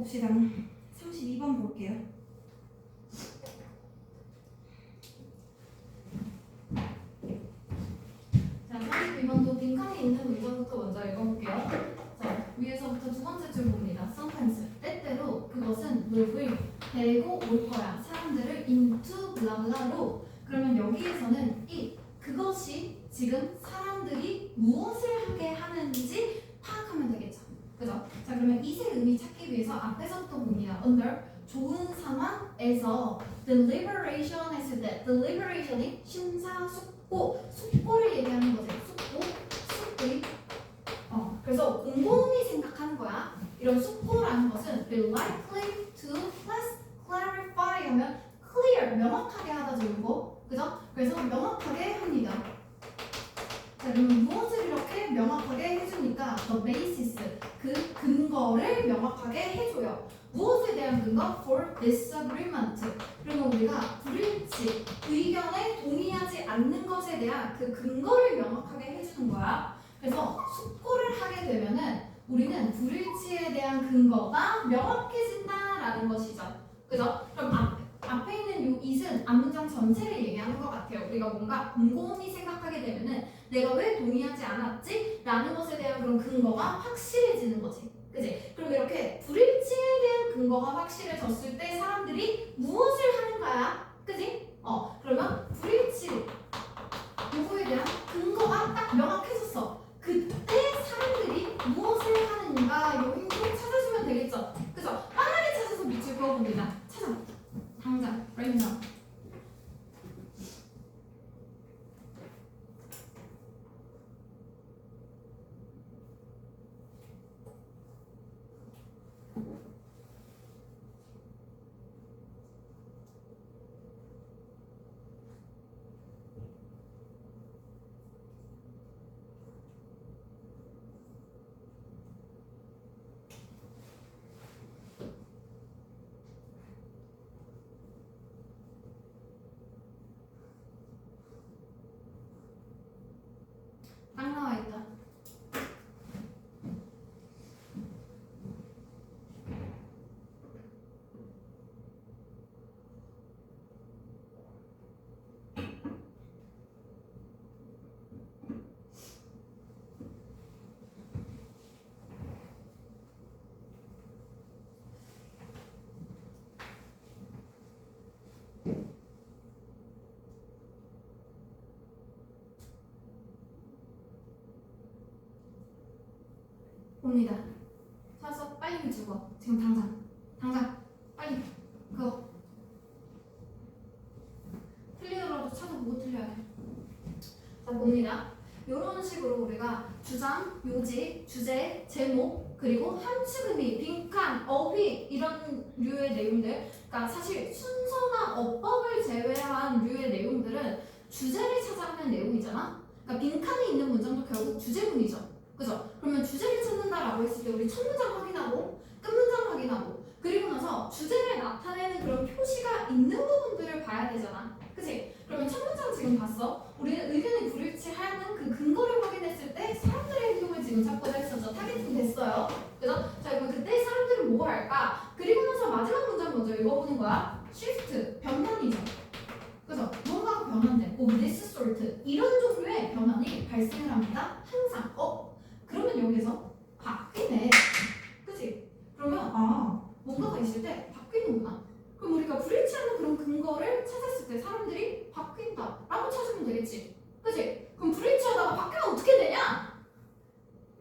봅시다. 32번 볼게요. 자, 32번도 빈칸에 있는 문장부터 먼저 읽어볼게요. 자, 위에서부터 두 번째 줄 봅니다. sometimes, 때때로 그것은 will 되고 올 거야. 사람들을 into 블라블라로. 그러면 여기에서는 그것이 지금 사람들이 무엇을 하게 하는지 파악하면 되겠죠. 그죠? 자, 그러면 이세 의미 찾기 위해서 앞에서부터 봅니다. under 좋은 상황에서 deliberation 했을 때 deliberation이 심사숙고, 숙고를 얘기하는 거지. 숙고의 그래서 곰곰이 생각하는 거야. 이런 숙고라는 것은 be likely to clarify 하면 clear, 명확하게 하다 줄고, 그죠? 그래서 명확하게 합니다. 자, 그러면 무엇을 이렇게 명확하게 해주니까 the basis, 그 근거를 명확하게 해줘요. 무엇에 대한 근거? for disagreement. 그러면 우리가 불일치, 의견에 동의하지 않는 것에 대한 그 근거를 명확하게 해주는 거야. 그래서 숙고를 하게 되면은 우리는 불일치에 대한 근거가 명확해진다라는 것이죠. 그죠? 그럼 앞에 있는 요 it은 앞문장 전체를 얘기하는 것 같아요. 우리가 뭔가 곰곰이 생각하게 되면은 내가 왜 동의하지 않았지? 라는 것에 대한 그런 근거가 확실해지는 거지. 그지? 그럼 이렇게 불일치에 대한 근거가 확실해졌을 때 사람들이 무엇을 하는 거야? 그지? 그러면 불일치 요거에 대한 근거가 딱 명확해졌어. 그때 사람들이 무엇을 하는가 요 행동을 찾아주면 되겠죠. 그죠? 빠르게 찾아서 밑줄 그어봅니다. 찾아. 당장. right now. 딱 나와 있다. 봅니다. 찾아서 빨리 밑줄 그어. 지금 당장 빨리 그거 틀리더라도 찾아보고 틀려야 돼. 자, 봅니다. 이런 식으로 우리가 주장, 요지, 주제, 제목, 그리고 함축 의미, 빈칸, 어휘 이런 류의 내용들, 그러니까 사실 순서나 어법을 제외한 류의 내용들은 주제를 찾아가는 내용이잖아. 그러니까 빈칸에 있는 문장도 결국 주제문이죠. 그죠? 그러면 주제를 찾는다라고 했을 때 우리 첫 문장 확인하고 끝 문장 확인하고 그리고 나서 주제를 나타내는 그런 표시가 있는 부분들을 봐야 되잖아. 그치? 그러면 첫 문장 지금 봤어? 우리는 의견이 불일치하는 그 근거를 확인했을 때 사람들의 행동을 지금 찾고자 했었죠. 타겟팅 됐어요. 그죠? 자, 그럼 그때 사람들은 뭐 할까? 그리고 나서 마지막 문장 먼저 읽어보는 거야. shift, 변환이죠. 그죠? 뭔가가 변환되고 this sort, 이런 종류의 변환이 발생을 합니다. 항상. 그러면 여기서 바뀌네. 그치? 그러면 뭔가가 있을 때 바뀌는구나. 그럼 우리가 불일치하는 그런 근거를 찾았을 때 사람들이 바뀐다 라고 찾으면 되겠지. 그치? 그럼 불일치하다가 바뀌면 어떻게 되냐?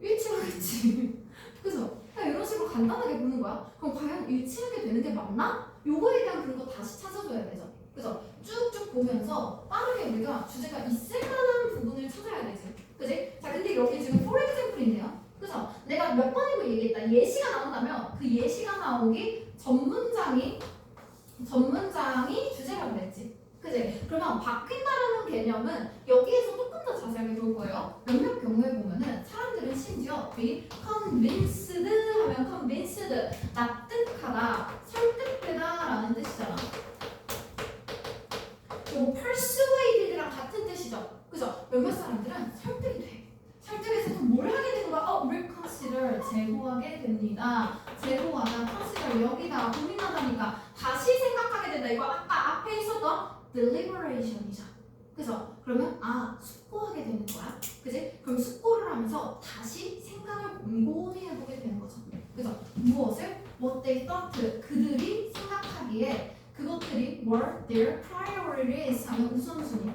일치하겠지. 그죠? 그냥 이런 식으로 간단하게 보는 거야. 그럼 과연 일치하게 되는 게 맞나? 요거에 대한 근거 다시 찾아줘야 되죠. 그죠? 쭉쭉 보면서 빠르게 우리가 주제가 있을 만한 부분을 찾아야 되지. 그지? 자, 근데 여기 지금 for example이네요. 그죠? 내가 몇 번이고 얘기했다. 예시가 나온다면 그 예시가 나오기 전문장이 주제라고 그랬지. 그지? 그러면 바뀐다라는 개념은 여기에서 조금 더 자세하게 볼 거예요. 몇몇 경우에 보면은 사람들은 심지어 be convinced 하면 convinced 납득하다, 설득되다 라는 뜻이잖아. 그리고 persuaded랑 같은 뜻이죠. 그죠? 몇몇 사람들은 설득이 돼. 설득해서 뭘 하게 되는 거야? reconsider, 재고하게 됩니다. 재고하다, consider 그래서 여기다 고민하다니까 다시 생각하게 된다. 이거 아까 앞에 있었던 deliberation이죠. 그래서 그러면 숙고하게 되는 거야. 그지? 그럼 숙고를 하면서 다시 생각을 곰곰이 해보게 되는 거죠. 그래서 무엇을? What they thought. 그들이 생각하기에 그것들이 were their priorities 하면 우선순위.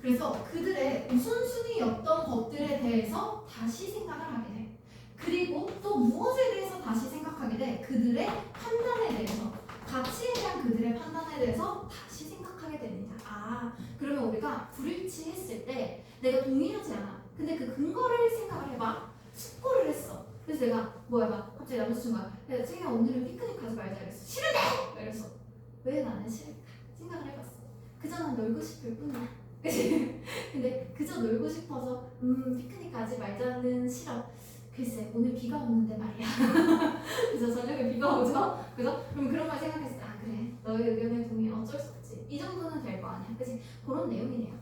그래서 그들의 우선순위였던 것들에 대해서 다시 생각을 하게 돼. 그리고 또 무엇에 대해서 다시 생각하게 돼? 그들의 판단에 대해서. 가치에 대한 그들의 판단에 대해서 다시 생각하게 됩니다. 그러면 우리가 불일치했을 때 내가 동의하지 않아. 근데 그 근거를 생각을 해봐. 숙고를 했어. 그래서 내가 뭐 해봐. 갑자기 남자친구가 야 챙이야 오늘은 피크닉 가지 말자 이랬어. 싫은데! 이랬어. 왜 나는 싫을까? 생각을 해봤어. 그저 난 놀고 싶을 뿐이야. 그치? 근데 그저 놀고 싶어서 피크닉 가지 말자는 싫어. 글쎄 오늘 비가 오는데 말이야. 그래서 저녁에 비가 오죠? 그죠? 그럼 그런 걸 생각했을 때 그래 너의 의견에 동의 어쩔 수 없지. 이 정도는 될 거 아니야. 그치? 그런 내용이네요.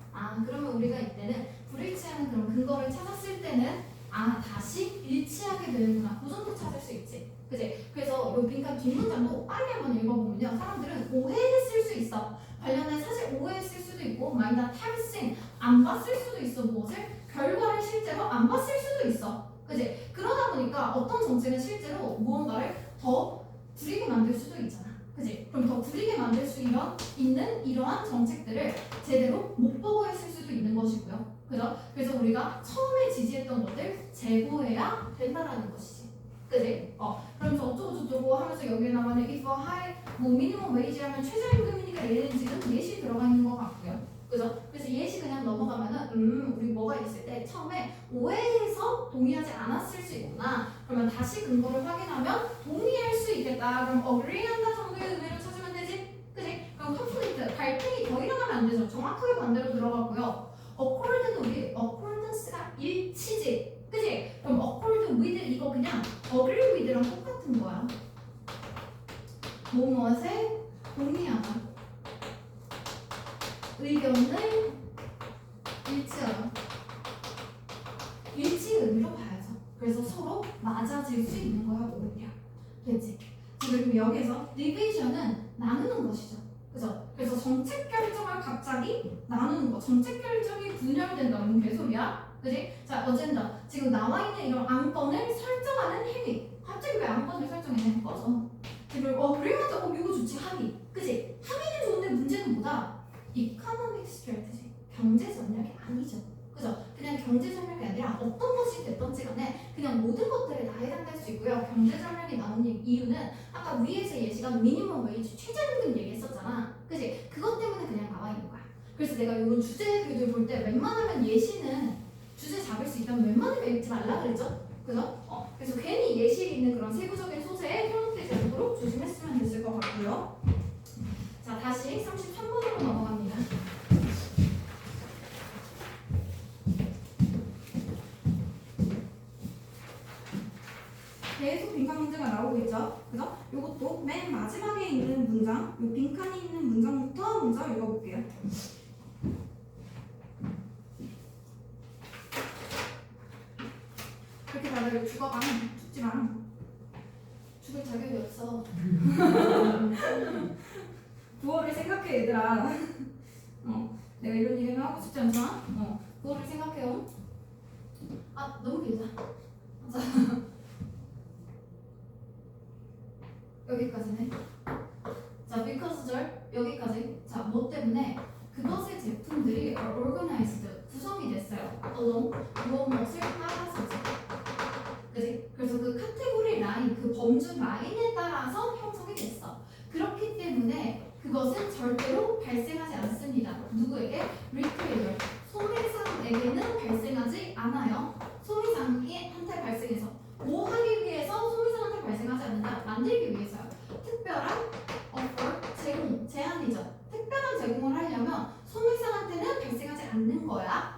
그러면 우리가 이때는 불일치하는 그런 근거를 찾았을 때는 다시 일치하게 되는구나. 그 정도 찾을 수 있지. 그치? 그래서 이 빈칸 뒷문장도 빨리 한번 읽어보면요. 사람들은 오해했을 수 있어. 관련해 사실 오해했을 수도 있고 might not have seen 안 봤을 수도 있어. 무엇을? 결과를 실제로 안 봤을 수도 있어. 그치? 그러다 보니까 어떤 정책은 실제로 무언가를 더 구리게 만들 수도 있잖아. 그치? 그럼 더 구리게 만들 수 있는 이러한 정책들을 제대로 못 보고 했을 수도 있는 것이고요. 그죠? 그래서 우리가 처음에 지지했던 것들 재고해야 된다라는 것이지. 그치? 그러면서 어쩌고저쩌고 하면서 여기에 나가는 if a high, minimum wage 하면 최저임금이니까 얘는 지금 예시 들어가 있는 것 같고요. 그죠? 그래서 예시 그냥 넘어가면은 우리 뭐가 있을 때 처음에 오해해서 동의하지 않았을 수 있구나. 그러면 다시 근거를 확인하면 동의할 수 있겠다. 그럼 agree한다 정도의 의미로 찾으면 되지? 그치? 그럼 conflict, 갈등이 더 일어나면 안 되죠. 정확하게 반대로 들어가고요. accord는 우리 accordance가 일치지. 그치? 그럼 accord with 이거 그냥 agree with랑 똑같은 거야. 무엇에 동의하다. 의견을 일치하다. 일치 의미로 봐야죠. 그래서 서로 맞아질 수 있는 거야, 오히려. 됐지? 그리고 여기서 division은 나누는 것이죠. 그죠? 그래서 정책 결정을 갑자기 나누는 거. 정책 결정이 분열된다는 개소리야. 그지? 자, 어젠다. 지금 나와 있는 이런 안건을 설정하는 행위. 갑자기 왜 안건을 설정해내는 거죠? 그리고 그래가지고 이거 좋지, 합의. 그지? 합의는 좋은데 문제는 뭐다? economic strategy. 경제 전략이 아니죠. 그죠? 그냥 경제 전략이 아니라 어떤 것이 됐던지 간에 그냥 모든 것들에 다 해당될 수 있고요. 경제 전략이 나온 이유는 아까 위에서 예시가 미니멈 웨이지 최저임금 얘기했었잖아. 그지? 그것 때문에 그냥 나와 있는 거야. 그래서 내가 이런 주제들 볼 때 웬만하면 예시는 주제 잡을 수 있다면 웬만하면 읽지 말라 그랬죠? 그죠? 그래서 괜히 예시 있는 그런 세부적인 소재에 현혹되지 않도록 조심했으면 됐을 것 같고요. 자, 다시 33번으로 넘어갑니다. 계속 빈칸 문제가 나오고 있죠. 그죠? 이것도 맨 마지막에 있는 문장, 이 빈칸이 있는 문장부터 먼저 읽어볼게요. 그렇게 다들 죽어가. 죽지 마. 죽을 자격이 없어. 구호를 생각해 얘들아. 내가 이런 얘기는 하고 싶지 않잖아. 그거를 생각해요. 너무 길다. 자, 여기까지네. 자, because절 여기까지. 자, 뭐 때문에 그것의 제품들이 are organized 구성이 됐어요. along 무엇을 따라서지. 그지? 그래서 그 카테고리 라인, 그 범주 라인에 따라서 형성이 됐어. 그렇기 때문에 그것은 절대로 발생하지 않습니다. 누구에게? retailer. 소매상에게는 발생하지 않아요. 소매상한테 발생해서 뭐 하기 위해서 소매상한테 발생하지 않는다. 만들기 위해서요. 특별한 offer, 제공, 제한이죠. 특별한 제공을 하려면 소매상한테는 발생하지 않는 거야.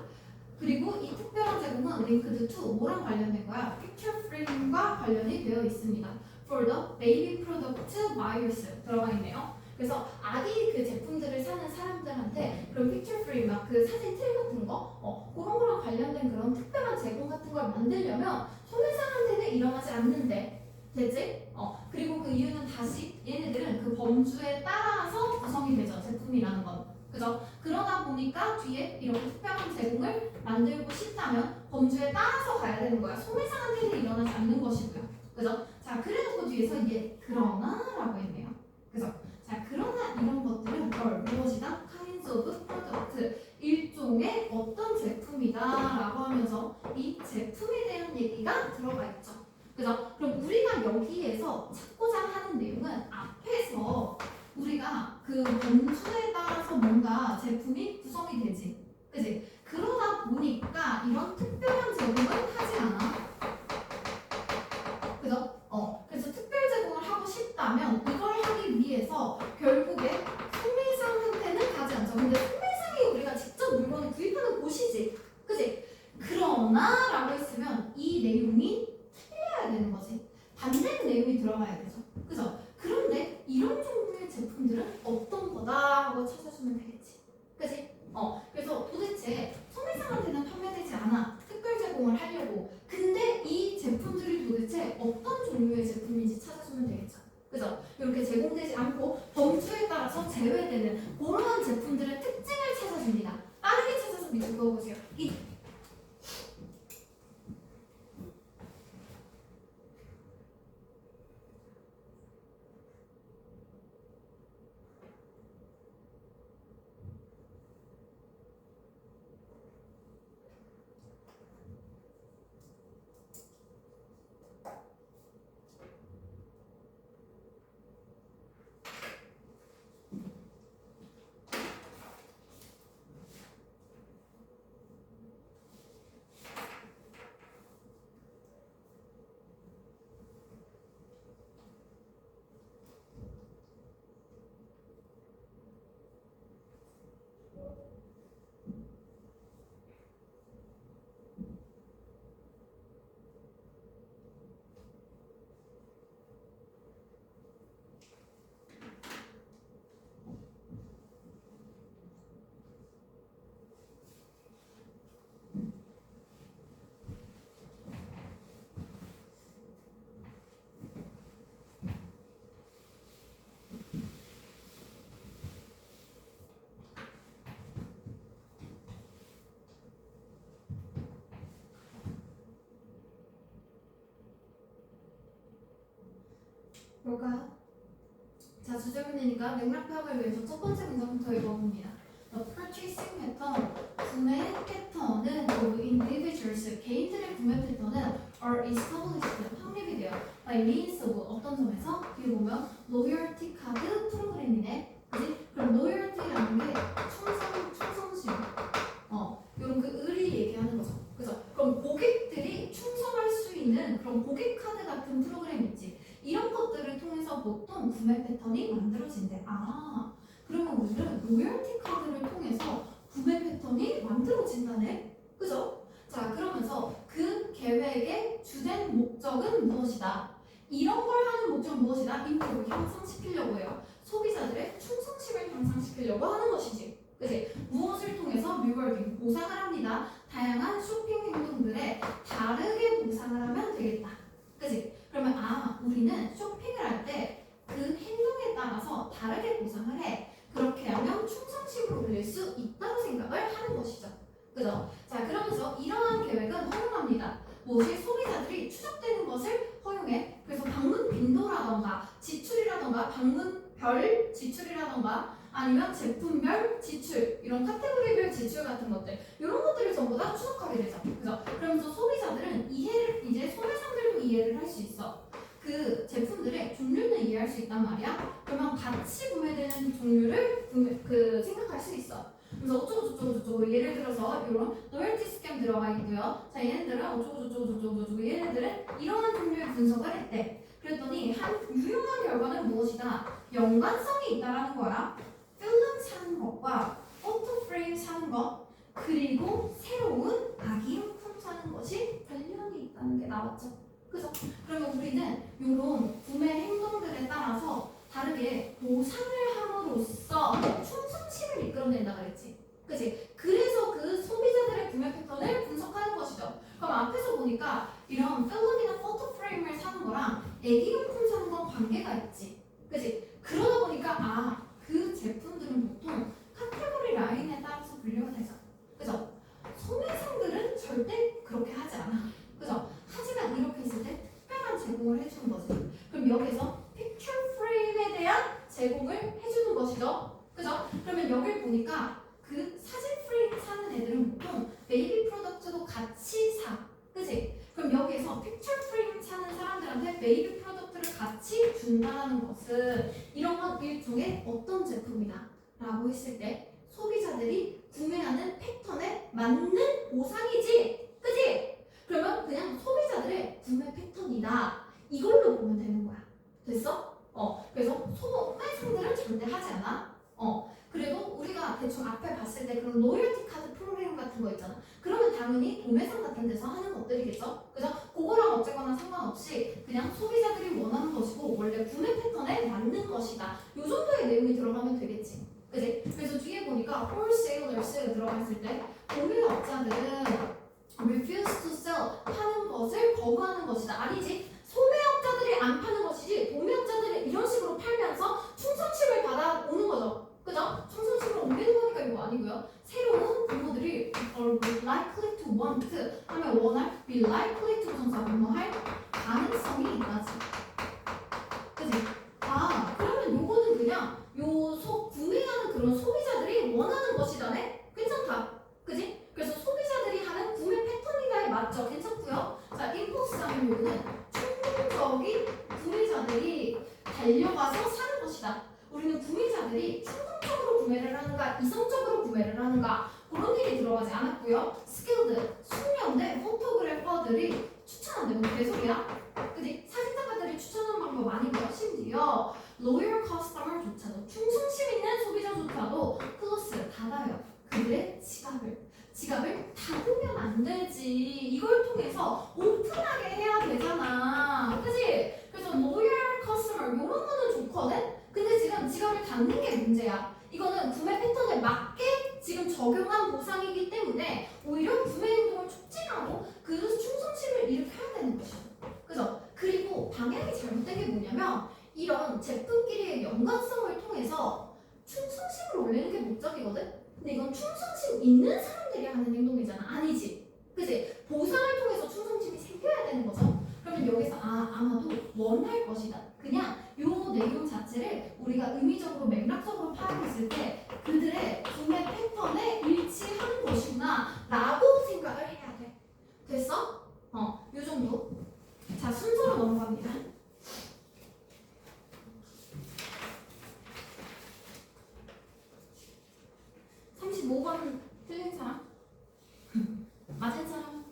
그리고 이 특별한 제공은 linked to 뭐랑 관련된 거야? picture frame과 관련이 되어 있습니다. For the baby product buyers 들어가 있네요. 그래서 아기 그 제품들을 사는 사람들한테 그런 픽처 프레임, 막 그 사진 틀 같은 거, 그런 거랑 관련된 그런 특별한 제공 같은 걸 만들려면 소매상한테는 일어나지 않는데, 되지? 그리고 그 이유는 다시 얘네들은 그 범주에 따라서 구성이 되죠. 제품이라는 건. 그죠? 그러다 보니까 뒤에 이렇게 특별한 제공을 만들고 싶다면 범주에 따라서 가야 되는 거야. 소매상한테는 일어나지 않는 것이고요. 그죠? 자, 그래놓고 뒤에서 이게 그러나라고 했네요. 그죠? 자, 그러나 이런 것들은 무엇이다? kinds of product. 일종의 어떤 제품이다라고 하면서 이 제품에 대한 얘기가 들어가 있죠. 그죠? 그럼 우리가 여기에서 찾고자 하는 내용은 앞에서 우리가 그 범주에 따라서 뭔가 제품이 구성이 되지. 그지? 그러다 보니까 이런 특별한 제공을 하지 않아. 그죠? 그래서 특별 제공을 하고 싶다면 이걸 하기 위해서 결국에 소매상한테는 가지 않죠. 근데 소매상이 우리가 직접 물건을 구입하는 곳이지. 그지? 그러나 라고 했으면 이 내용이 틀려야 되는 거지. 반대의 내용이 들어가야 되죠. 그죠? 그런데 이런 종류의 제품들은 어떤 거다 하고 찾아주면 되겠지. 그지? 그래서 도대체 소매상한테는 판매되지 않아. 특별 제공을 하려고. 근데 이 제품들이 도대체 어떤 종류의 제품인지 찾아주면 되겠죠. 그죠? 이렇게 제공되지 않고 범주에 따라서 제외되는 그런 제품들의 특징을 찾아줍니다. 빠르게 찾아서 밑에 그어보세요. 뭘까요? 자, 주제 문제니까 맥락 파악을 위해서 첫 번째 문장부터 읽어봅니다. The purchasing pattern, 구매 패턴은 of individuals, 개인들의 구매 패턴은 are established, 확립이 돼요. by means of 어떤 점에서? 뒤에 보면 loyalty 카드 프로그램이네. 그지? 그럼 loyalty라는 게 충성심. 이런 그 의리 얘기하는 거죠. 그죠? 그럼 고객들이 충성할 수 있는 그런 고객 카드 같은 프로그램 있지. 이런 것들을 통해서 보통 구매 패턴이 만들어진대. 그러면 우리는 로열티 카드를 통해서 구매 패턴이 만들어진다네. 그죠? 자, 그러면서 그 계획의 주된 목적은 무엇이다? 이런 걸 하는 목적은 무엇이다? 인프를 향상시키려고 해요. 소비자들의 충성심을 향상시키려고 하는 것이지. 그치? 무엇을 통해서 리워딩, 보상을 합니다. 다양한 쇼핑 행동들에 다르게 보상을 하면 되겠다. 그치? 그러면 우리는 쇼핑을 할 때 그 행동에 따라서 다르게 보상을 해. 그렇게 하면 충성심으로 불릴 수 있다고 생각을 하는 것이죠. 그죠? 자, 그러면서 이러한 계획은 허용합니다. 무엇이? 소비자들이 추적되는 것을 허용해. 그래서 방문 빈도라던가 지출이라던가 방문별 지출이라던가 아니면 제품별 지출, 이런 카테고리별 지출 같은 것들, 이런 것들을 전부 다 추적하게 되죠. 그죠? 그러면서 소비자들은 이해를, 이제 소매상들도 이해를 할 수 있어. 그 제품들의 종류는 이해할 수 있단 말이야. 그러면 같이 구매되는 종류를 생각할 수 있어. 그래서 어쩌고저쩌고 예를 들어서 이런 로열티 스캠 들어가 있고요. 자, 얘네들은 어쩌고저쩌고 얘네들은 이러한 종류의 분석을 했대. 그랬더니 한 유용한 결과는 무엇이다? 연관성이 있다라는 거야. 필름 사는 것과 포토 프레임 사는 것, 그리고 새로운 아기용품 사는 것이 관련이 있다는 게 나왔죠. 그죠? 그러면 우리는 이런 구매 행동들에 따라서 다르게 보상을 함으로써 충성심을 이끌어낸다 그랬지. 그치? 그래서 그 소비자들의 구매 패턴을 분석하는 것이죠. 그럼 앞에서 보니까 이런 필름이나 포토 프레임을 사는 거랑 애기용품 사는 건 관계가 있지. 그지? 그러다 보니까 그 제품들은 보통 카테고리 라인에 따라서 분류가 되죠. 그죠? 소매상들은 절대 그렇게 하지 않아. 그죠? 하지만 이렇게 했을 때 특별한 제공을 해주는 거지. 그럼 여기서 픽처 프레임에 대한 제공을 해주는 것이죠. 그죠? 그러면 여길 보니까 그 사진 프레임 사는 애들은 보통 베이비 프로덕트도 같이 사. 그지? 그럼 여기에서 픽처 프레임 사는 사람들한테 베이비 프로덕트를 같이 준다는 것은 이런 건 일종의 어떤 제품이다 라고 했을 때 소비자들이 구매하는 패턴에 맞는 보상이지. 그지? 그러면 그냥 소비자들의 구매 패턴이다 이걸로 보면 되는 거야. 됐어? 그래서 소매상들은 절대 하지 않아. 그래도 우리가 대충 앞에 봤을 때 그런 로열티 카드 프로그램 같은 거 있잖아. 그러면 당연히 도매상 같은 데서 하는 것들이겠죠. 그죠? 그거랑 어쨌거나 상관없이 그냥 소비자들이 원하는 것이고 원래 구매 패턴에 맞는 것이다. 요 정도의 내용이 들어가면 되겠지. 그지? 그래서 뒤에 보니까 wholesaler스가 들어갔을 때 도매업자들은 refuse to sell 파는 것을 거부하는 것이다. 아니지. 소매업자들이 안 파는 것이지 도매업자들이 이런 식으로 팔면서 충성심을 받아오는 거죠. 그죠? 충성심을 옮기는 거니까 이거 아니고요. 새로운 부모들이 are likely to want 하면 원할 be likely to 전사분모할 가능성이 나지. 그지? 그러면 요거는 그냥 구매하는 그런 소비자들이 원하는 것이다네? 괜찮다. 그지? 그래서 소비자들이 하는 구매 패턴이다에 맞죠? 괜찮고요. 자, impulse 하면 요거는 충동적인 구매자들이 달려가서 사는 것이다. 우리는 구매자들이 충동적으로 구매를 하는가 이성적으로 구매를 하는가 그런 일이 들어가지 않았고요. 스킬드, 숙련된 포토그래퍼들이 추천한대. 뭐 개소리야? 그지? 사진작가들이 추천하는 방법 아니고요. 심지어 loyal customer조차도 충성심 있는 소비자조차도 클로스를 닫아요. 그들의 지갑을 닫으면 안 되지. 이걸 통해서 오픈하게 해야 되잖아. 그지? 그래서 loyal customer 이런 거는 좋거든? 근데 지금 지갑을 닫는 게 문제야. 이거는 구매 패턴에 맞게 지금 적용한 보상이기 때문에 오히려 구매 행동을 촉진하고 그 충성심을 일으켜야 되는 것이죠. 그죠? 그리고 방향이 잘못된 게 뭐냐면 이런 제품끼리의 연관성을 통해서 충성심을 올리는 게 목적이거든? 근데 이건 충성심 있는 사람들이 하는 행동이잖아. 아니지. 그지? 보상을 통해서 충성심이 생겨야 되는 거죠. 그러면 여기서 아마도 원할 것이다. 그냥 요 내용 자체를 우리가 의미적으로 맥락적으로 파악했을 때 그들의 구매 패턴에 일치하는 것이구나 라고 생각을 해야 돼. 됐어? 요 정도. 자, 순서로 넘어갑니다. 틀린 사람? 맞은 사람?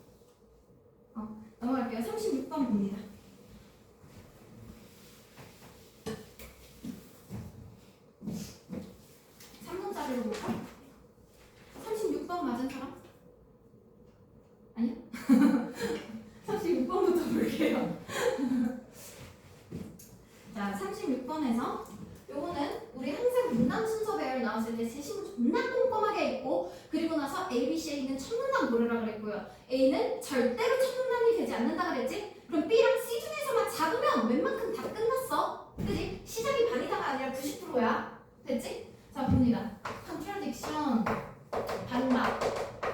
넘어갈게요. 36번 봅니다. 자리로 볼까? 36번 맞은 사람? 아니요? 36번부터 볼게요. 자, 36번에서 요거는 우리 항상 문단 순서 배열 나왔을 때 세심을 존나 꼼꼼하게 읽고 그리고 나서 A, B, C에 있는 첫 문단 고르라 그랬고요. A는 절대로 첫 문단이 되지 않는다 그랬지? 그럼 B랑 C 중에서만 작으면 웬만큼 다 끝났어. 그지? 시작이 반이다가 아니라 90%야. 됐지? 자, 봅니다. contradiction, 반박,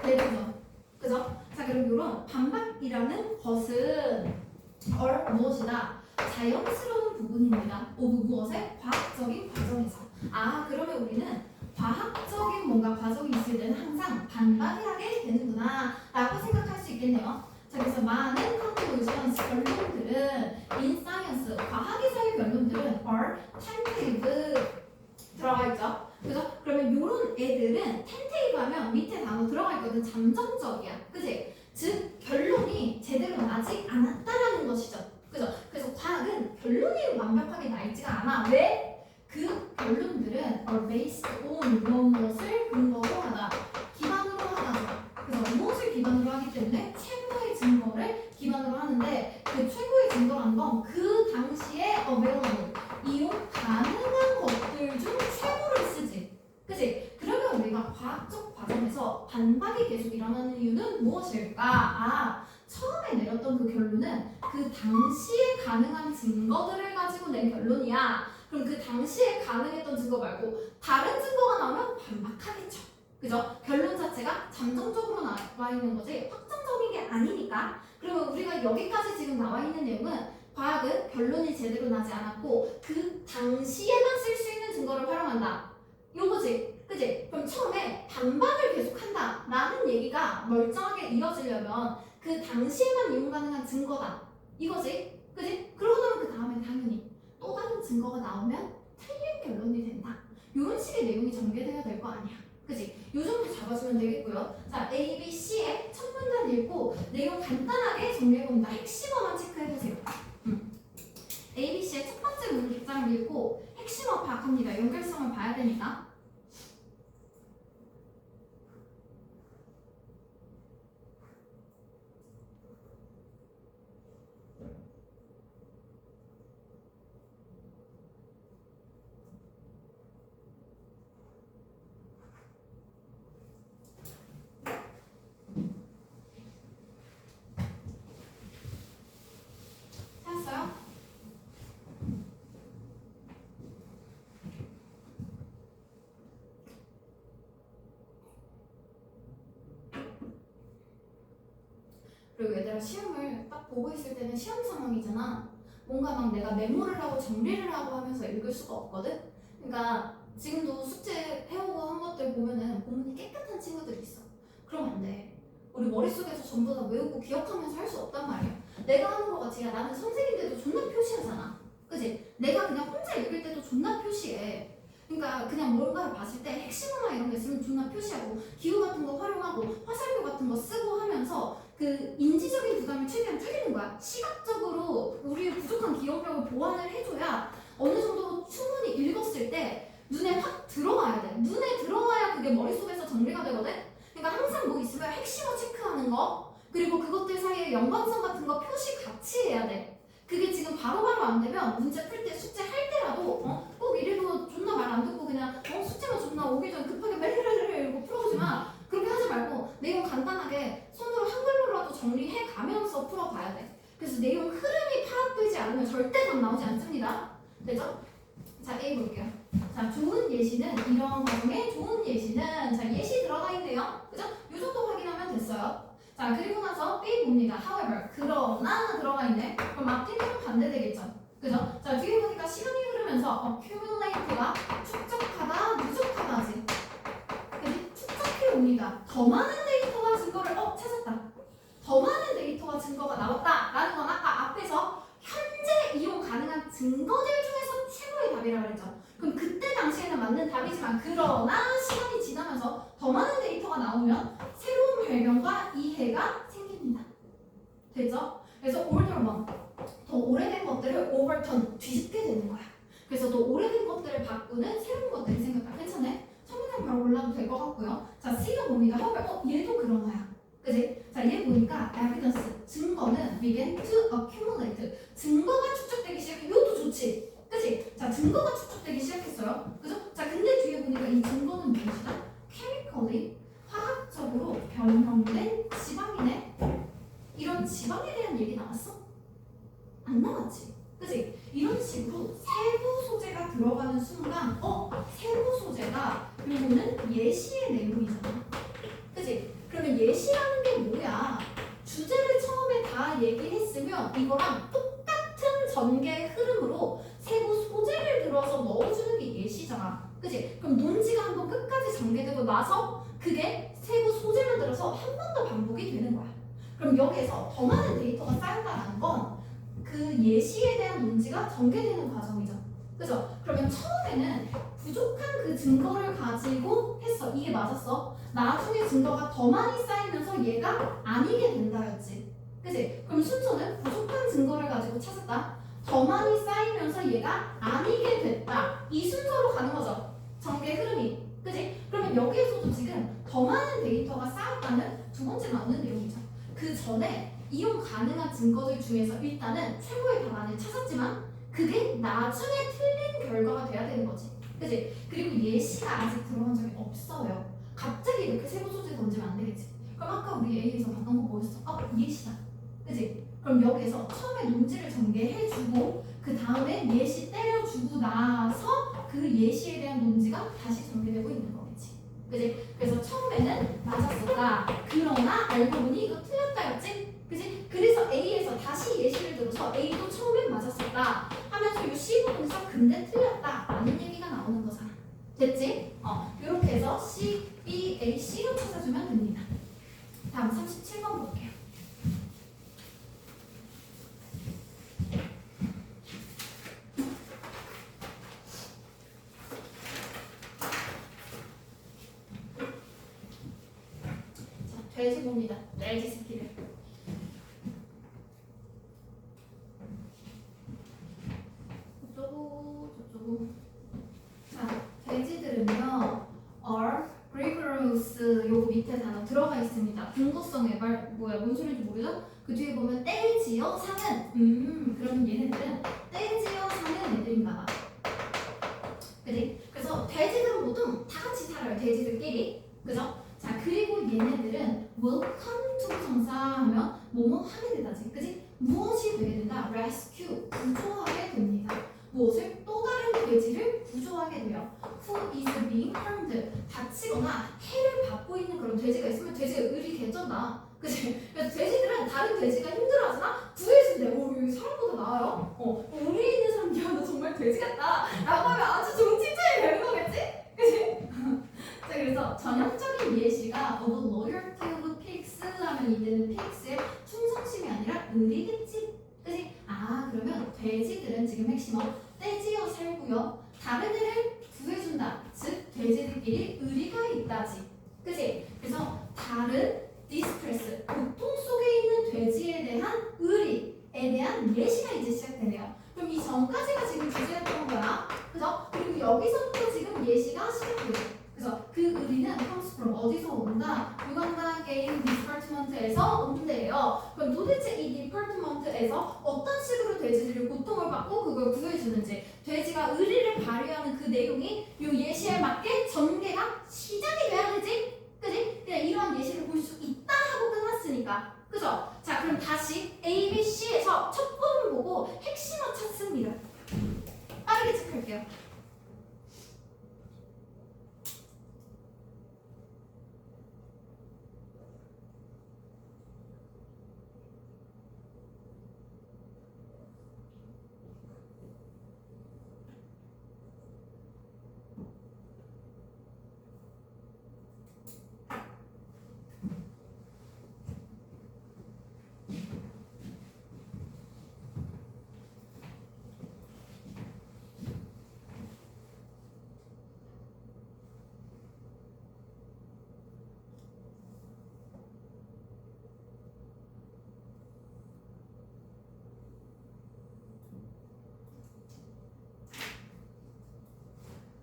대리죠. 그죠? 자, 그럼 이런 반박이라는 것은 무엇이다? 자연스러운 부분입니다. 무엇의? 과학적인 과정에서. 그러면 우리는 과학적인 뭔가 과정이 있을 때는 항상 반박을 하게 되는구나 라고 생각할 수 있겠네요. 자, 그래서 많은 conclusions, 결론들은 in science, 과학에서의 결론들은 are tentative 들어가 있죠. 그죠? 그러면 이런 애들은 tentative 하면 밑에 단어 들어가 있거든. 잠정적이야. 그지? 즉 결론이 제대로 나지 않았다라는 것이죠. 그죠? 그래서 과학은 결론이 완벽하게 나 있지가 않아. 왜? 그 결론들은 are based on 무엇을 근거로 하다. 기반으로 하다. 그래서 무엇을 기반으로 하기 때문에 최고의 증거를 기반으로 하는데 그 최고의 증거라는 건 그 당시에 available, 이용 가능한 것들 중 최고를 쓰지. 그치? 그러면 우리가 과학적 과정에서 반박이 계속 일어나는 이유는 무엇일까? 처음에 내렸던 그 결론은 그 당시에 가능한 증거들을 가지고 낸 결론이야. 그럼 그 당시에 가능했던 증거 말고 다른 증거가 나오면 반박하겠죠. 그죠? 결론 자체가 잠정적으로 나와 있는 거지 확정적인 게 아니니까. 그러면 우리가 여기까지 지금 나와 있는 내용은 과학은 결론이 제대로 나지 않았고 그 당시에만 쓸 수 있는 증거를 활용한다. 요거지. 그지? 그럼 처음에 반박을 계속한다 라는 얘기가 멀쩡하게 이어지려면 그 당시에만 이용 가능한 증거다. 이거지? 그지? 그러고 나면 그 다음에 당연히 또 다른 증거가 나오면 틀린 결론이 된다. 이런 식의 내용이 전개돼야 될 거 아니야. 그지? 요 정도 잡아주면 되겠고요. 자, A, B, C의 첫 문단 읽고 내용 간단하게 정리해봅니다. 핵심어만 체크해보세요. A, B, C의 첫 번째 문장을 읽고 핵심어 파악합니다. 연결성을 봐야 되니까. 찾았어요? 그리고 얘들아 시험을 딱 보고 있을 때는 시험 상황이잖아. 뭔가 막 내가 메모를 하고 정리를 하고 하면서 읽을 수가 없거든. 그러니까 지금도 숙제 해오고 한 것들 보면은 본문이 깨끗한 친구들이 있어. 그러면 안 돼. 우리 머릿속에서 전부 다 외우고 기억하면서 할 수 없단 말이야. 내가 하는 거 같이 야 나는 선생님인데도 존나 표시하잖아. 그지? 내가 그냥 혼자 읽을 때도 존나 표시해. 그러니까 그냥 뭔가를 봤을 때 핵심어나 이런 게 있으면 존나 표시하고 기호 같은 거 활용하고 화살표 같은 거 쓰고 하면서 그 인지적인 부담을 최대한 줄이는 거야. 시각적으로 우리의 부족한 기억력을 보완을 해줘야 어느 정도 충분히 읽었을 때 눈에 확 들어와야 돼. 눈에 들어와야 그게 머릿속에서 정리가 되거든. 그러니까 항상 뭐 있으면 핵심어 체크하는 거 그리고 그것들 사이에 연관성 같은 거 표시 같이 해야 돼. 그게 지금 바로바로 안 되면 문제 풀 때 숙제 할 때라도 꼭 이래도 존나 말 안 듣고 그냥 숙제만 존나 오기 전에 급하게 멜르르르 이러고 풀어보지 마. 그렇게 하지 말고 내용 간단하게 손으로 한글로라도 정리해 가면서 풀어봐야 돼. 그래서 내용 흐름이 파악되지 않으면 절대 답 나오지 않습니다. 되죠? 자, A 볼게요. 자, 좋은 예시는 이런 과정에 좋은 예시는 자 예시 들어가 있네요. 그죠? 이 정도 확인하면 됐어요. 자, 그리고 나서 B 봅니다. However, 그러나 들어가 있네. 그럼 앞뒤는 반대되겠죠. 그죠? 자, 뒤에 보니까 시간이 흐르면서 accumulate가 축적하다, 누적하다지. 그지? 축적해 옵니다. 더 많은 데이터와 증거를 찾았다. 더 많은 데이터와 증거가 나왔다. 라는 건 아까 앞에서 현재 이용 가능한 증거들 중에서 최고의 답이라고 그랬죠. 그럼 그때 당시에는 맞는 답이지만 그러나 시간이 지나면서 더 많은 데이터가 나오면 새로운 발견과 이해가 생깁니다. 됐죠? 그래서 older one, 더 오래된 것들을 overturn, 뒤집게 되는 거야. 그래서 더 오래된 것들을 바꾸는 새로운 것들이 생겼다. 괜찮네? 첫 문장 바로 올라도 될 것 같고요. 자, C가 봅니다. 얘도 그러나요? 그지? 자, 얘 보니까 evidence, 증거는 began to accumulate. 증거가 축적되기 시작해. 이것도 좋지. 그지? 자, 증거가 축적되기 시작했어요. 그죠? 자, 근데 뒤에 보니까 이 증거는 무엇이다? chemically, 화학적으로 변형된 지방이네. 이런 지방에 대한 얘기 나왔어? 안 나왔지. 그지? 이런 식으로 세부 소재가 들어가는 순간 세부 소재가 이거는 예시의 내용이잖아. 그지? 그러면 예시라는 게 뭐야? 주제를 처음에 다 얘기했으면 이거랑 똑같은 전개 흐름으로 세부 소재를 들어서 넣어주는 게 예시잖아. 그지? 그럼 논지가 한번 끝까지 전개되고 나서 그게 세부 소재만 들어서 한 번 더 반복이 되는 거야. 그럼 여기에서 더 많은 데이터가 쌓였다는 건 그 예시에 대한 논지가 전개되는 과정이죠. 그죠? 그러면 처음에는 부족한 그 증거를 가지고 했어. 이게 맞았어. 나중에 증거가 더 많이 쌓이면서 얘가 아니게 된다였지. 그지? 그럼 순서는 부족한 증거를 가지고 찾았다. 더 많이 쌓이면서 얘가 아니게 됐다. 이 순서로 가는 거죠. 전개 흐름이. 그지? 그러면 여기에서도 지금 더 많은 데이터가 쌓였다는 두 번째 나오는 내용이죠. 그 전에 이용 가능한 증거들 중에서 일단은 최고의 답안을 찾았지만 그게 나중에 틀린 결과가 돼야 되는 거지. 그지? 그리고 예시가 아직 들어간 적이 없어요. 갑자기 이렇게 세부 소재 던지면 안 되겠지. 그럼 아까 우리 A에서 봤던 거 뭐였어? 예시다. 그지? 그럼 여기서 처음에 논지를 전개해주고 그 다음에 예시 때려주고 나서 그 예시에 대한 논지가 다시 전개되고 있는 거겠지. 그지? 그래서 처음에는 맞았었다. 그러나 알고 보니 이거 틀렸다였지? 그지? 그래서 A에서 다시 예시를 들어서 A도 처음엔 맞았었다 하면서 이 C 부분에서 근데 틀렸다 라는 얘기가 나오는 거잖아. 됐지? 이렇게 해서 C, B, A, C로 찾아주면 됩니다. 다음 37번 볼게요. 자, 돼지 봅니다. 돼지 새끼를. 저쪽으로. 자, 돼지들은요, are rigorous 요거 밑에 단어 들어가 있습니다. 근거성의 말 뭔 소리인지 모르죠? 그 뒤에 보면 떼지어 사는 그럼 얘네들은 떼지어 사는 애들인가 봐. 그지? 그래서 돼지들은 모두 다 같이 살아요. 돼지들끼리. 그죠? 자, 그리고 얘네들은 welcome to 정사하면 뭐뭐 하게 되다지. 그지? 무엇이 되게 된다? rescue 구조하게 됩니다. 무엇을? 또 다른 돼지를 구조하게 돼요. Who is being harmed? 다치거나 해를 받고 있는 그런 돼지가 있으면 돼지가 의리 개쩐다. 그치? 그래서 돼지들은 다른 돼지가 힘들어하잖아? 구해준대. 오, 여기 사람보다 나아요? 의리 있는 사람, 야, 너 정말 돼지 같다. 라고 하면 아주 좋은 칭찬이 되는 거겠지? 그치? 자, 그래서 전형적인 예시가 of loyalty of pigs 하면 이제는 pigs의 충성심이 아니라 의리겠지? 그치? 아, 그러면 돼지들은 지금 핵심어 떼지어 살고요. 다른 애를 구해준다. 즉 돼지들끼리 의리가 있다지. 그치? 그래서 다른 디스트레스, 고통 속에 있는 돼지에 대한 의리에 대한 예시가 이제 시작되네요. 그럼 이 전까지가 지금 주제였던 거야. 그죠? 그리고 여기서부터 지금 예시가 시작돼요. 그래서 그 의리는 comes from 어디서 온다? 유간다 게임 디파트먼트에서 온대요. 그럼 도대체 이 디파트먼트에서 어떤 식으로 돼지들이 고통을 받고 그걸 구해주는지 돼지가 의리를 발휘하는 그 내용이 이 예시에 맞게 전개가 시작이 돼야 되지? 그지? 그냥 이러한 예시를 볼 수 있다 하고 끝났으니까. 그죠? 자, 그럼 다시 A, B, C에서 첫 번을 보고 핵심어 찾습니다. 빠르게 체크할게요.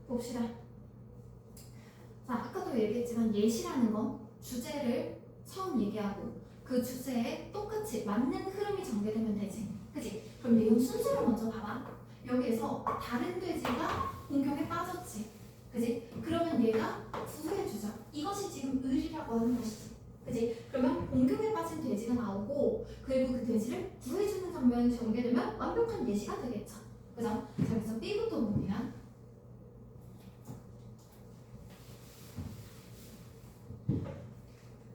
봅시다. 자, 아까도 얘기했지만 예시라는 건 주제를 처음 얘기하고 그 주제에 똑같이 맞는 흐름이 전개되면 되지. 그치? 그럼 내용 순서를 먼저 봐봐. 여기에서 다른 돼지가 공격에 빠졌지. 그치? 그러면 얘가 구해주자. 이것이 지금 의리라고 하는 것이지. 그치? 그러면 공격에 빠진 돼지가 나오고 그리고 그 돼지를 구해주는 장면이 전개되면 완벽한 예시가 되겠죠. 그죠? 자, 그래서 B부터 보면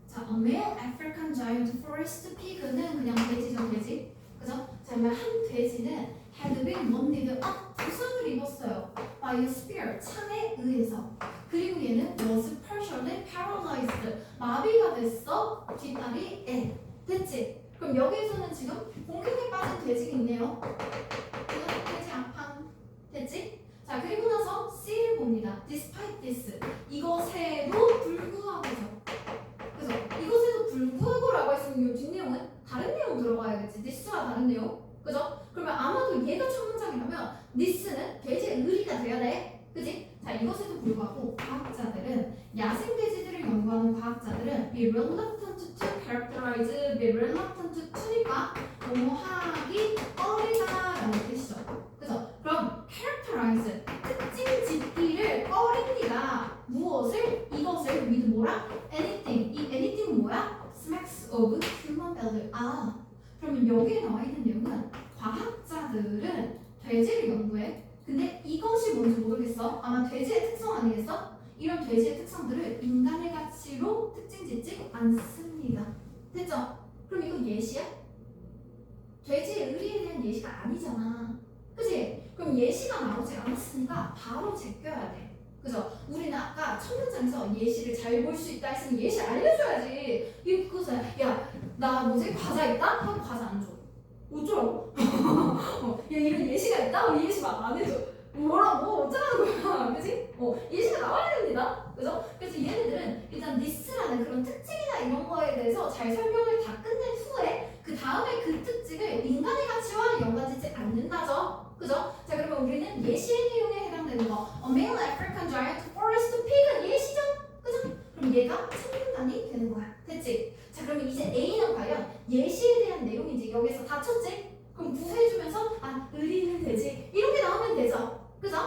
자, a male African giant forest pig는 그냥 돼지죠, 돼지. 그죠? 자, 그러면 한 돼지는 had been wounded up, 부상을 입었어요. by a spear, 창에 의해서. 그리고 얘는 was partially paralyzed, 마비가 됐어. 뒷다리에. 됐지? 그럼 여기에서는 지금 공격에 빠진 돼지가 있네요. 이거 돼지 앞판. 됐지? 자, 그리고 나서 C를 봅니다. despite this, 이것에도 불구하고죠. 그래서 이것에도 불구하고라고 했으면 이 뒷내용은 다른 내용 들어가야겠지. this와 다른 내용. 그죠? 그러면 아마도 얘가 첫 문장이라면 this는 돼지의 의리가 돼야 돼. 그지? 자, 이것에도 불구하고 과학자들은 야생 돼지들을 연구하는 과학자들은 be reluctant to characterize, be reluctant to니까 뭐하기 꺼리다라는 뜻이죠. 그죠? 그럼 characterize, 특징 짓기를 꺼립니다. 무엇을? 이것을 with 뭐라? anything. 이 anything 뭐야? smacks of human blood. 아, 그러면 여기에 돼지의 특성 아니겠어? 이런 돼지의 특성들을 인간의 가치로 특징 짓지 않습니다. 됐죠? 그럼 이거 예시야? 돼지의 의리에 대한 예시가 아니잖아. 그치? 그럼 예시가 나오지 않았으니까 바로 제껴야 돼. 그죠? 우리는 아까 첫 문장에서 예시를 잘 볼 수 있다 했으면 예시 알려줘야지. 이거서 야나 뭐지? 과자 있다? 하고 과자 안 줘. 어쩌라고? 야 이런 예시가 있다? 예시 막 안 해줘. 뭐라고? 어쩌라는 거야. 그치? 예시가 나와야 됩니다. 그죠? 그래서 얘네들은 일단 this라는 그런 특징이나 이런 거에 대해서 잘 설명을 다 끝낸 후에 그 다음에 그 특징을 인간의 가치와 연관짓지 않는다죠. 그죠? 자 그러면 우리는 예시의 내용에 해당되는 거 A male African giant forest pig은 예시죠? 그죠? 그럼 얘가 성균관이 되는 거야. 됐지? 자 그러면 이제 A는 과연 예시에 대한 내용인지 여기서 다 쳤지? 그럼 구해주면서 의리는 되지 이런 게 나오면 되죠? 그죠?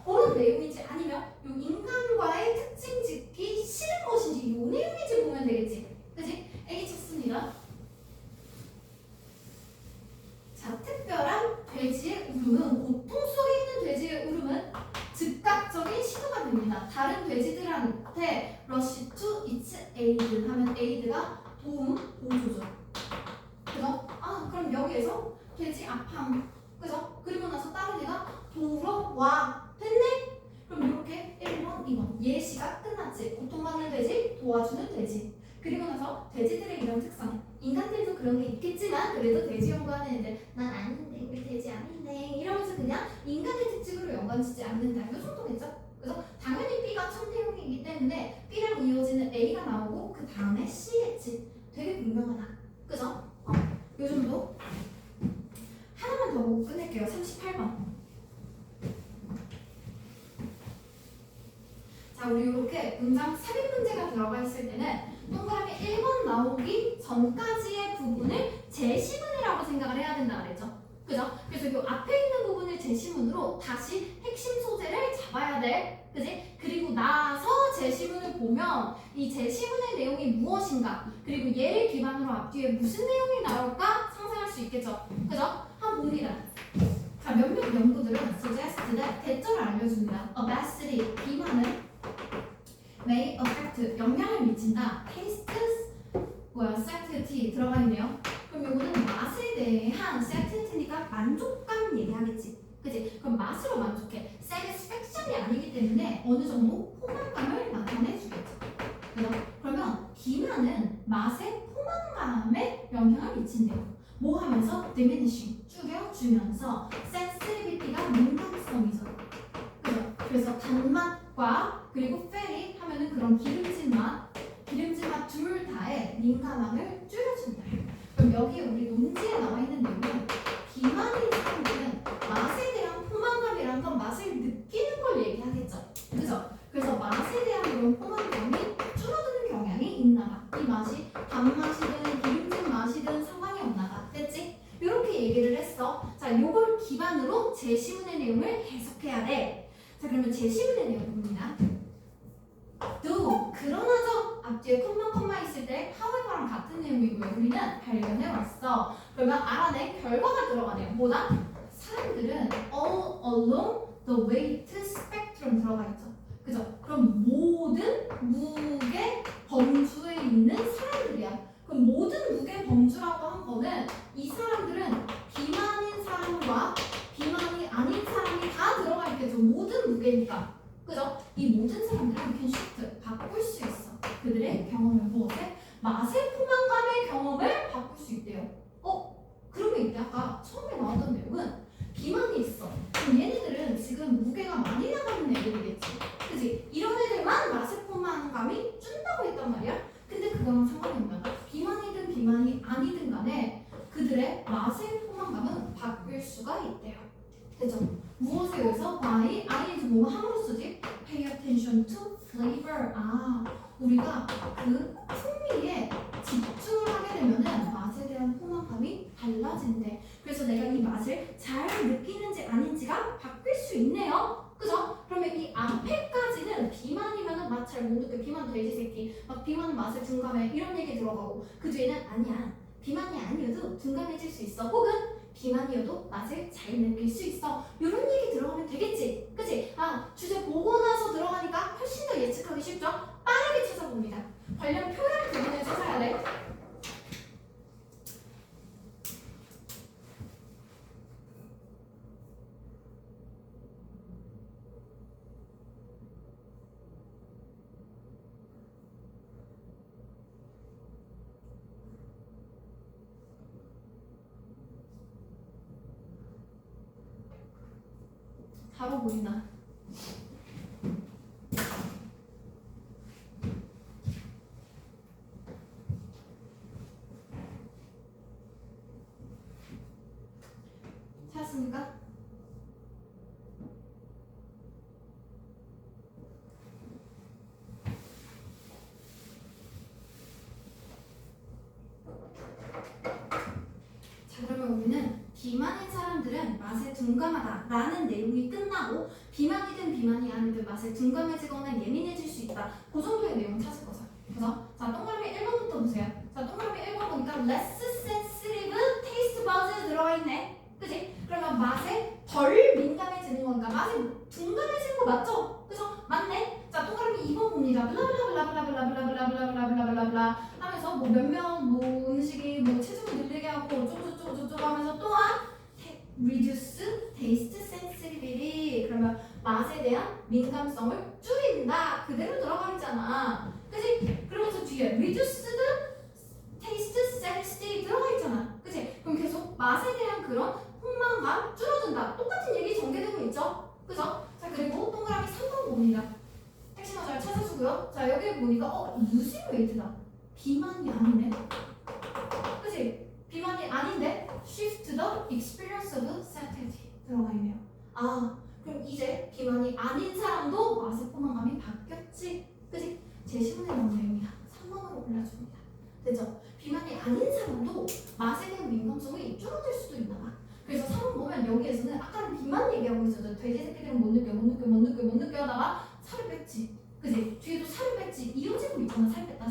그런 내용인지 아니면 요 인간과의 특징 짓기 싫은 것인지 요 내용인지 보면 되겠지? 그지? A 쳤습니다. 자, 특별한 돼지의 울음은 고통 속에 있는 돼지의 울음은 즉각적인 신호가 됩니다. 다른 돼지들한테 rush to its aid 하면 aid가 도움, 보조죠. 그죠? 그럼 여기에서 돼지 아팡, 그죠? 그리고 나서 다른 애가 도우러 와. 됐네? 그럼 이렇게 1번, 2번 예시가 끝났지. 고통받는 돼지, 도와주는 돼지. 그리고 나서 돼지들의 이런 특성. 인간들도 그런 게 있겠지만 그래도 돼지 연구하는 애들 난 아닌데 우리 돼지 아닌데 이러면서 그냥 인간의 특징으로 연관짓지 않는다. 이 정도겠죠? 그래서 당연히 B가 첫 내용이기 때문에 B랑 이어지는 A가 나오고 그 다음에 C겠지. 되게 분명하다. 그죠? 요 정도? 하나만 더 보고 끝낼게요. 38번. 자, 우리 이렇게 문장 삽입 문제가 들어가 있을 때는 동그라미 1번 나오기 전까지의 부분을 제시문이라고 생각을 해야 된다 그랬죠? 그죠? 그래서 이 앞에 있는 부분을 제시문으로 다시 핵심 소재를 잡아야 돼. 그지? 그리고 나서 제시문을 보면 이 제시문의 내용이 무엇인가 그리고 얘를 기반으로 앞뒤에 무슨 내용이 나올까 상상할 수 있겠죠? 그죠? 한번 봅니다. 자, 몇몇 연구들은 suggest는 대절을 알려줍니다. obesity, 비만은 may affect, 영향을 미친다. taste, satiety 들어가 있네요. 그럼 이거는 맛에 대한 satiety,니까 만족감 얘기하겠지. 그치? 그럼 맛으로 만족해. satisfaction이 아니기 때문에 어느 정도 포만감을 나타내 주겠죠. 그러면 비만은 맛의 포만감에 영향을 미친대요. 뭐 하면서? diminishing, 줄여주면서 sensitivity가 민감성이죠. 그죠? 그래서 단맛과 그리고 fatty 하면은 그런 기름진 맛 둘 다의 민감함을 줄여준다. 그럼 여기 우리 논지에 나와 있는 내용은 비만인 사람들은 맛에 대한 포만감이란 건 맛을 느끼는 걸 얘기하겠죠. 그죠? 그래서 맛에 대한 이런 포만감이 줄어드는 경향이 있나 봐. 이 맛이 단맛이든 기름진 맛이든 상관이 없나 봐. 됐지? 이렇게 얘기를 했어. 자, 요걸 기반으로 제시문의 내용을 해석해야 돼. 자, 그러면 제시문의 내용 봅니다. do, 그러나죠. 앞뒤에 콤마 있을 때 however랑 같은 내용이고요. 우리는 발견해 왔어. 그러면 알아낸 결과가 들어가네요. 뭐다? 사람들은 all along the weight spectrum 들어가 있죠. 그죠? 그럼 모든 무게 범주에 있는 사람들이야. 그럼 모든 무게 범주라고 한 거는 이 사람들은 비만인 사람과 비만이 아닌 사람이 다 들어가 있겠죠. 모든 무게니까. 그죠? 이 모든 사람들은 can shift, 바꿀 수 있어. 그들의 경험을 무엇에? 맛의 포만감의 경험을 바꿀 수 있대요. 그러면 이때 아까 처음에 나왔던 내용은 비만이 있어. 그럼 얘네들은 지금 무게가 많이 나가는 애들이겠지. 그치? 이런 애들만 맛의 포만감이 준다고 했단 말이야. 근데 그거랑 상관이 없나? 비만이든 비만이 아니든 간에 그들의 맛의 포만감은 바뀔 수가 있대요. 되죠? 무엇에 의해서? by, i's 뭐 함으로 쓰지? pay attention to flavor. 우리가 그 풍미에 집중을 하게 되면은 맛에 대한 포만감이 달라진대. 그래서 내가 이 맛을 잘 느끼는지 아닌지가 바뀔 수 있네요. 그죠? 그러면 이 앞에까지는 비만이면은 맛 잘 못 느껴. 비만 돼지 새끼. 막 비만은 맛을 둔감해. 이런 얘기 들어가고 그 뒤에는 아니야. 비만이 아니어도 둔감해질 수 있어. 혹은 비만이어도 맛을 잘 느낄 수 있어. 이런 얘기 들어가면 되겠지. 그치? 주제 보고 쉽죠? 빠르게 찾아봅니다. 관련 표현 부분을 찾아야 돼. 바로 보인다. 찾았습니까? 자, 그러면 우리는 비만인 사람들은 맛에 둔감하다 라는 내용이 끝나고 비만이든 비만이 아니든 맛에 둔감해지거나 예민해질 수 있다. 그 정도의 내용 찾을 거죠. 그래서 자, 동그라미 1번부터 보세요. 자, 동그라미 1번 보니까 less sensitive taste buds 들어가 있네. 그지? 그러면 맛에 덜 민감해지는 거니까 맛에 둔감해지는 거 맞죠? 그죠? 맞네? 자, 동그라미 2번 봅니다. 블라블라블라블라블라블라블라블라블라블라 하면서 뭐 몇몇 뭐 음식이 뭐 체중을 늘리게 하고 어쩌고저쩌고 하면서 또한 reduce taste sensitivity 그러면 맛에 대한 민감성을 줄인다. 그대로 들어가 있잖아. 그지? 그러면서 뒤에 reduced taste sensitivity 들어가 있잖아. 그지? 그럼 계속 맛에 대한 그런 폭망감 줄어든다. 똑같은 얘기 전개되고 있죠? 그죠? 자, 그리고 동그라미 3번 봅니다. 핵심어 잘 찾아주고요. 자, 여기 보니까 losing weight다. 비만이 아니네. 그치? 비만이 아닌데 shift the experience of satiety 들어가 있네요. 아, 그럼 이제 비만이 아닌 사람도 맛의 포만감이 바뀌었지. 그치? 제 시문에 나온 내용이야. 3번으로 골라줍니다. 됐죠? 비만이 아닌 사람도 맛에 대한 민감성이 줄어들 수도 있나 봐. 그래서 3번 보면 여기에서는 아까는 비만 얘기하고 있었죠. 돼지 새끼들은 못 느껴 하다가 살을 뺐지. 그치? 뒤에도 살을 뺐지. 이어지고 있잖아. 살 뺐다.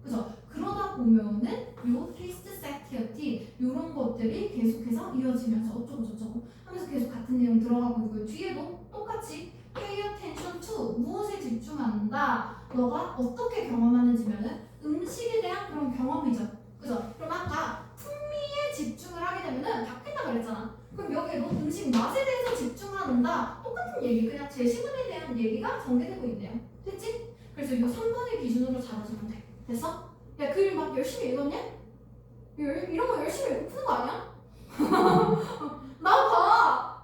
그죠? 그러다 보면은 요 테이스트 세티어티 요런 것들이 계속해서 이어지면서 어쩌고 하면서 계속 같은 내용 들어가고 있고요. 뒤에도 똑같이 pay attention to 무엇에 집중한다. 너가 어떻게 경험하는지면은 음식에 대한 그런 경험이죠. 그죠? 그럼 아까 풍미에 집중을 하게 되면은 바뀐다 그랬잖아. 그럼 여기에도 음식 맛에 대해서 집중한다. 똑같은 얘기, 그냥 제시문에 대한 얘기가 전개되고 있네요. 됐지? 그래서 이거 3번의 기준으로 잡아주면 돼. 됐어? 야, 글 막 열심히 읽었냐? 이런 거 열심히 읽고 푸는 거 아니야? 나 봐!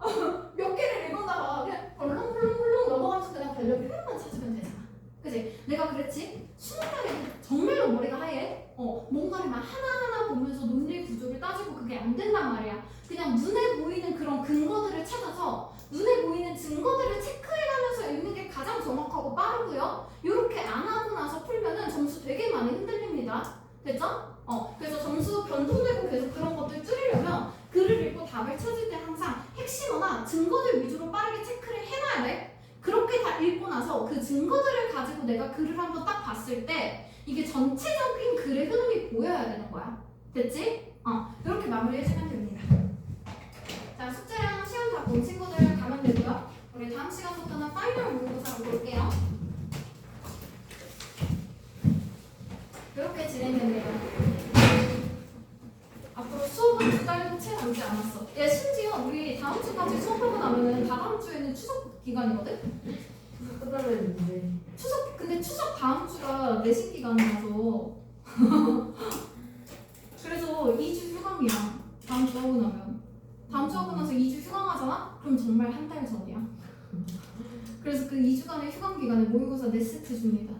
몇 개를 읽었나 봐. 그냥 벌렁벌렁 넘어가면서 그냥 관련 표현만 찾으면 되잖아. 그치? 내가 그랬지? 수능날에 정말로 머리가 하얘? 뭔가를 막 하나하나 보면서 논리 구조를 따지고 그게 안 된단 말이야. 그냥 눈에 보이는 그런 근거들을 찾아서 눈에 보이는 증거들을 체크해가면서 읽는 게 가장 정확하고 빠르고요. 이렇게 안 하고 나서 풀면은 점수 되게 많이 흔들립니다. 됐죠? 그래서 점수 변동되고 계속 그런 것들 줄이려면 글을 읽고 답을 찾을 때 항상 핵심어나 증거들 위주로 빠르게 체크를 해놔야 돼. 그렇게 다 읽고 나서 그 증거들을 가지고 내가 글을 한번 딱 봤을 때 이게 전체적인 글의 흐름이 보여야 되는 거야. 됐지? 이렇게 마무리해주면 됩니다. 자, 숙제랑 시험 다 본 친구들 가면 되고요. 우리 다음 시간부터는 파이널 모의고사로 볼게요. 이렇게 진행된대요. 앞으로 수업은 2달도 채 남지 않았어. 야, 심지어 우리 다음 주까지 수업하고 나면은 다다음 주에는 추석 기간이거든? 끝나는데 근데 추석 다음 주가 내신 기간이라서 그래서 2주 휴강이야. 다음 주 하고 나면. 다음 주 하고 나서 2주 휴강하잖아? 그럼 정말 한 달 전이야. 그래서 그 2주간의 휴강 기간에 모의고사 4세트 줍니다.